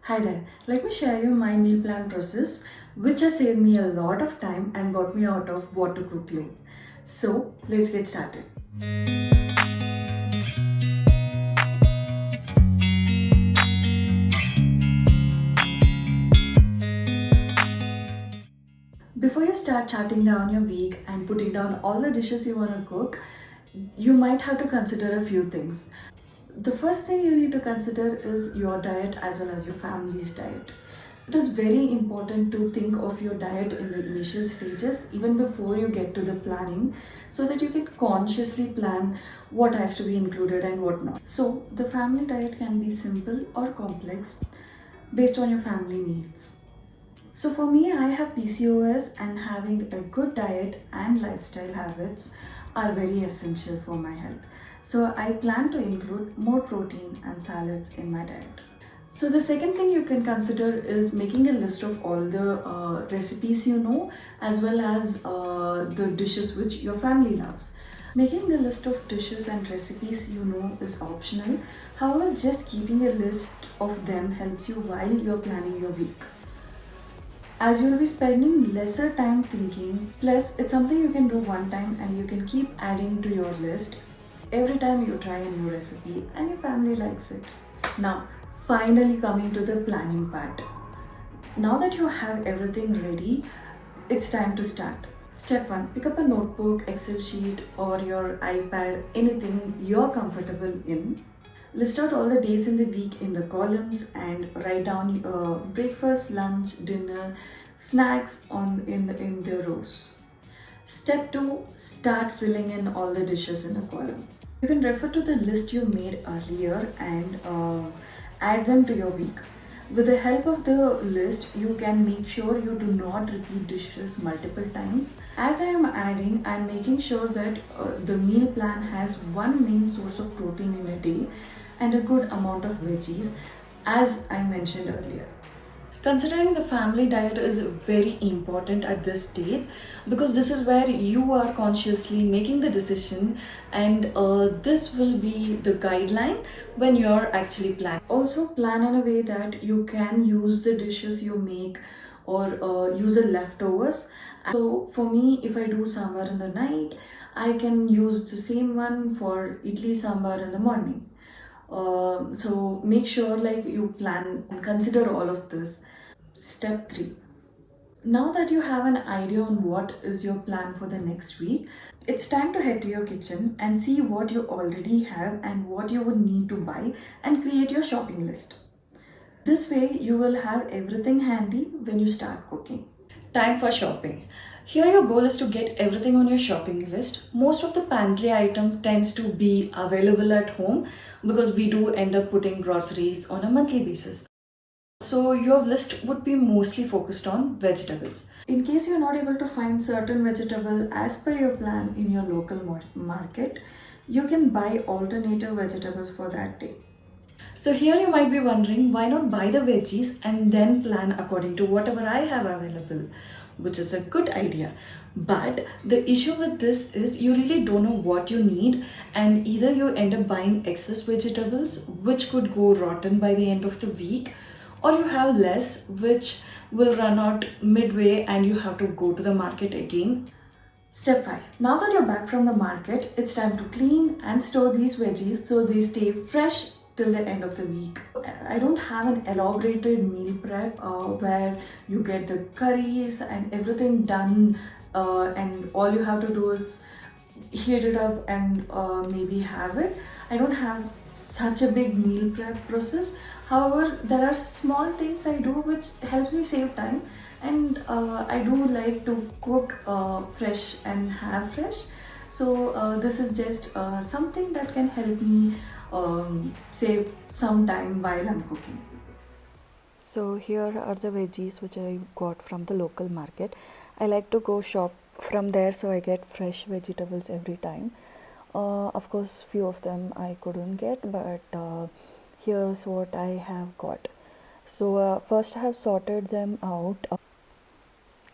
Hi there, let me share you my meal plan process which has saved me a lot of time and got me out of what to cook loop. So let's get started. Before you start charting down your week and putting down all the dishes you want to cook, you might have to consider a few things. The first thing you need to consider is your diet as well as your family's diet. It is very important to think of your diet in the initial stages, even before you get to the planning, so that you can consciously plan what has to be included and what not. So, the family diet can be simple or complex based on your family needs. So for me, I have PCOS and having a good diet and lifestyle habits are very essential for my health. So I plan to include more protein and salads in my diet. So the second thing you can consider is making a list of all the recipes you know, as well as the dishes which your family loves. Making a list of dishes and recipes you know is optional. However, just keeping a list of them helps you while you're planning your week, as you'll be spending lesser time thinking. Plus, it's something you can do one time and you can keep adding to your list every time you try a new recipe and your family likes it. Now, finally coming to the planning part. Now that you have everything ready, it's time to start. Step 1, pick up a notebook, Excel sheet, or your iPad, anything you're comfortable in. List out all the days in the week in the columns and write down breakfast, lunch, dinner, snacks in the rows. Step 2, start filling in all the dishes in the column. You can refer to the list you made earlier and add them to your week. With the help of the list, you can make sure you do not repeat dishes multiple times. As I am adding, I am making sure that the meal plan has one main source of protein in a day and a good amount of veggies, as I mentioned earlier. Considering the family diet is very important at this stage, because this is where you are consciously making the decision, and this will be the guideline when you're actually planning. Also plan in a way that you can use the dishes you make or use the leftovers. So for me, if I do sambar in the night, I can use the same one for idli sambar in the morning. So make sure like you plan and consider all of this. Step 3. Now that you have an idea on what is your plan for the next week, it's time to head to your kitchen and see what you already have and what you would need to buy and create your shopping list. This way, you will have everything handy when you start cooking. Time for shopping. Here your goal is to get everything on your shopping list. Most of the pantry item tends to be available at home because we do end up putting groceries on a monthly basis. So your list would be mostly focused on vegetables. In case you're not able to find certain vegetable as per your plan in your local market, you can buy alternative vegetables for that day. So here you might be wondering, why not buy the veggies and then plan according to whatever I have available, which is a good idea. But the issue with this is you really don't know what you need, and either you end up buying excess vegetables which could go rotten by the end of the week, or you have less which will run out midway and you have to go to the market again. Step 5. Now that you're back from the market, it's time to clean and store these veggies so they stay fresh till the end of the week. I don't have an elaborated meal prep where you get the curries and everything done, and all you have to do is heat it up and maybe have it. I don't have such a big meal prep process. However, there are small things I do which helps me save time, and I do like to cook fresh and have fresh. So this is just something that can help me save some time while I'm cooking. So here are the veggies which I got from the local market. I like to go shop from there so I get fresh vegetables every time. Of course, few of them I couldn't get, but here's what I have got. So first I have sorted them out.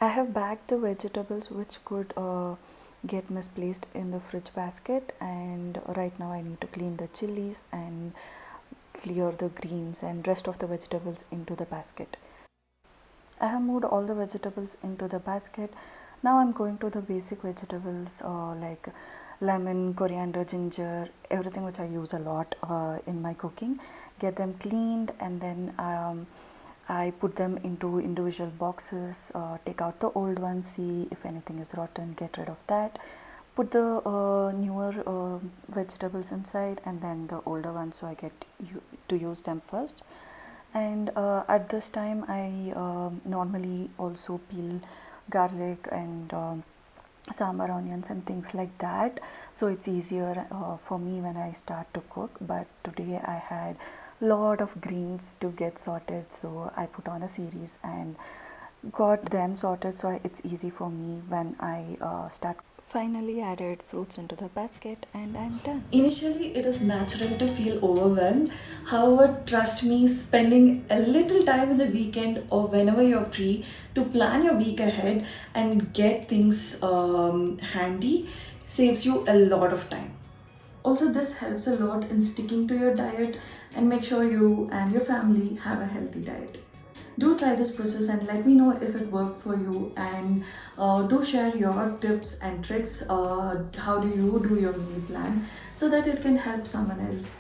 I have bagged the vegetables which could get misplaced in the fridge basket, and right now I need to clean the chilies and clear the greens and rest of the vegetables into the basket. I have moved all the vegetables into the basket. Now I'm going to the basic vegetables like lemon, coriander, ginger, everything which I use a lot in my cooking. Get them cleaned, and then I put them into individual boxes, take out the old ones, see if anything is rotten, get rid of that. Put the newer vegetables inside, and then the older ones, so I get to use them first. And at this time I normally also peel garlic and sambar onions and things like that, so it's easier for me when I start to cook. But today I had lot of greens to get sorted, so I put on a series and got them sorted, so it's easy for me when I start. Finally added fruits into the basket and I'm done. Initially, it is natural to feel overwhelmed. However, trust me, spending a little time in the weekend or whenever you're free to plan your week ahead and get things handy saves you a lot of time. Also, this helps a lot in sticking to your diet and make sure you and your family have a healthy diet. Do try this process and let me know if it worked for you, and do share your tips and tricks. How do you do your meal plan so that it can help someone else.